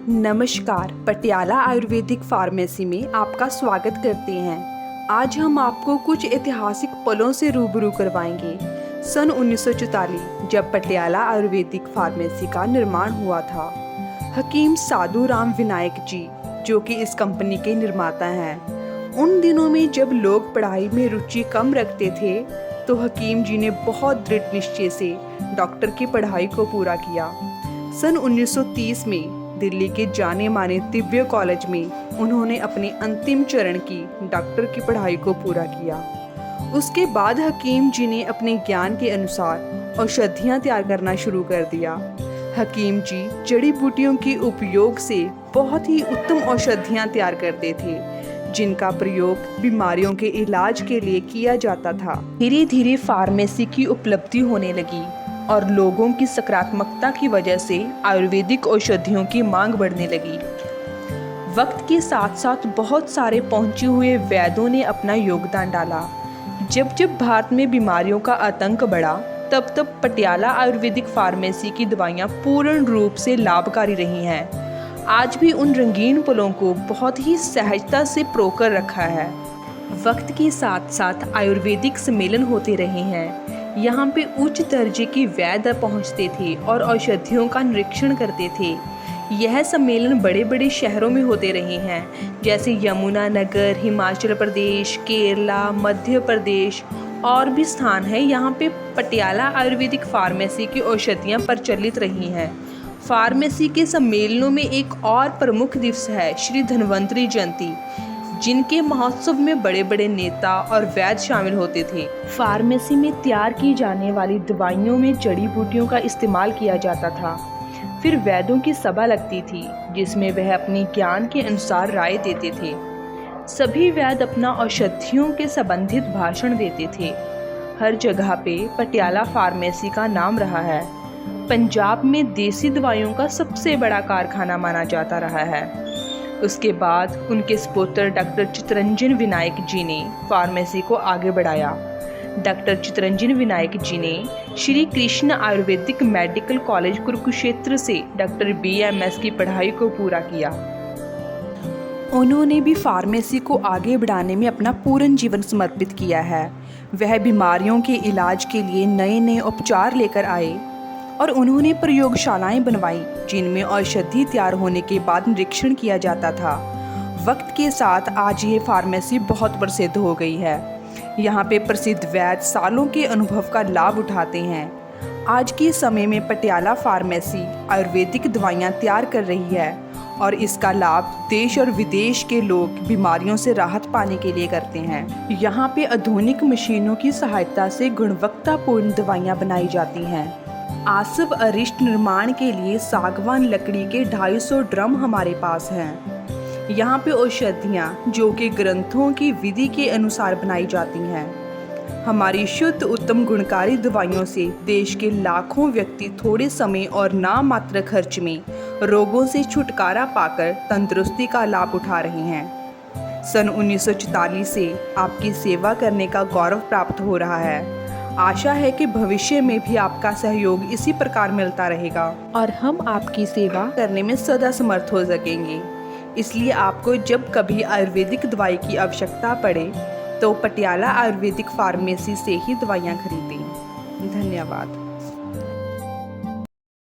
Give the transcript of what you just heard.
नमस्कार, पटियाला आयुर्वेदिक फार्मेसी में आपका स्वागत करते हैं। आज हम आपको कुछ ऐतिहासिक पलों से रूबरू करवाएंगे। सन 1944 जब पटियाला आयुर्वेदिक फार्मेसी का निर्माण हुआ था, हकीम साधु राम विनायक जी, जो कि इस कंपनी के निर्माता हैं, उन दिनों में जब लोग पढ़ाई में रुचि कम रखते थे, तो हकीम जी ने बहुत दृढ़ निश्चय से डॉक्टर की पढ़ाई को पूरा किया। सन 1930 में दिल्ली के जाने माने दिव्य कॉलेज में उन्होंने अपने अंतिम चरण की डॉक्टर की पढ़ाई को पूरा किया। उसके बाद हकीम जी ने अपने ज्ञान के अनुसार औषधियाँ तैयार करना शुरू कर दिया। हकीम जी जड़ी बूटियों के उपयोग से बहुत ही उत्तम औषधियाँ तैयार करते थे, जिनका प्रयोग बीमारियों के इलाज के लिए किया जाता था। धीरे धीरे फार्मेसी की उपलब्धि होने लगी और लोगों की सकारात्मकता की वजह से आयुर्वेदिक औषधियों की मांग बढ़ने लगी। वक्त के साथ साथ बहुत सारे पहुंचे हुए वैद्यों ने अपना योगदान डाला। जब जब भारत में बीमारियों का आतंक बढ़ा, तब तब पटियाला आयुर्वेदिक फार्मेसी की दवाइयाँ पूर्ण रूप से लाभकारी रही हैं। आज भी उन रंगीन पलों को बहुत ही सहजता से प्रोकर रखा है। वक्त के साथ साथ आयुर्वेदिक सम्मेलन होते रहे हैं। यहाँ पे उच्च दर्जे के वैद्य पहुँचते थे और औषधियों का निरीक्षण करते थे। यह सम्मेलन बड़े बड़े शहरों में होते रहे हैं, जैसे यमुनानगर, हिमाचल प्रदेश, केरला, मध्य प्रदेश और भी स्थान है। यहाँ पे पटियाला आयुर्वेदिक फार्मेसी की औषधियाँ प्रचलित रही हैं। फार्मेसी के सम्मेलनों में एक और प्रमुख दिवस है श्री धन्वंतरि जयंती, जिनके महोत्सव में बड़े बड़े नेता और वैद्य शामिल होते थे। फार्मेसी में तैयार की जाने वाली दवाइयों में जड़ी बूटियों का इस्तेमाल किया जाता था। फिर वैद्यों की सभा लगती थी, जिसमें वह अपने ज्ञान के अनुसार राय देते थे। सभी वैद्य अपना औषधियों के संबंधित भाषण देते थे। हर जगह पे पटियाला फार्मेसी का नाम रहा है। पंजाब में देसी दवाइयों का सबसे बड़ा कारखाना माना जाता रहा है। उसके बाद उनके सुपुत्र डॉक्टर चित्तरंजन विनायक जी ने फार्मेसी को आगे बढ़ाया। डॉक्टर चित्तरंजन विनायक जी ने श्री कृष्ण आयुर्वेदिक मेडिकल कॉलेज कुरुक्षेत्र से डॉक्टर BMS की पढ़ाई को पूरा किया। उन्होंने भी फार्मेसी को आगे बढ़ाने में अपना पूर्ण जीवन समर्पित किया है। वह बीमारियों के इलाज के लिए नए नए उपचार लेकर आए और उन्होंने प्रयोगशालाएं बनवाई, जिनमें औषधि तैयार होने के बाद निरीक्षण किया जाता था। वक्त के साथ आज ये फार्मेसी बहुत प्रसिद्ध हो गई है। यहाँ पे प्रसिद्ध वैद्य सालों के अनुभव का लाभ उठाते हैं। आज के समय में पटियाला फार्मेसी आयुर्वेदिक दवाइयाँ तैयार कर रही है और इसका लाभ देश और विदेश के लोग बीमारियों से राहत पाने के लिए करते हैं। यहाँ पे आधुनिक मशीनों की सहायता से गुणवत्तापूर्ण दवाइयाँ बनाई जाती हैं। आसव अरिष्ट निर्माण के लिए सागवान लकड़ी के 250 ड्रम हमारे पास हैं। यहाँ पे औषधियाँ जो कि ग्रंथों की विधि के अनुसार बनाई जाती हैं। हमारी शुद्ध उत्तम गुणकारी दवाइयों से देश के लाखों व्यक्ति थोड़े समय और नाम मात्र खर्च में रोगों से छुटकारा पाकर तंदुरुस्ती का लाभ उठा रहे हैं। सन 1944 से आपकी सेवा करने का गौरव प्राप्त हो रहा है। आशा है कि भविष्य में भी आपका सहयोग इसी प्रकार मिलता रहेगा और हम आपकी सेवा करने में सदा समर्थ हो सकेंगे। इसलिए आपको जब कभी आयुर्वेदिक दवाई की आवश्यकता पड़े तो पटियाला आयुर्वेदिक फार्मेसी से ही दवाइयाँ खरीदें। धन्यवाद।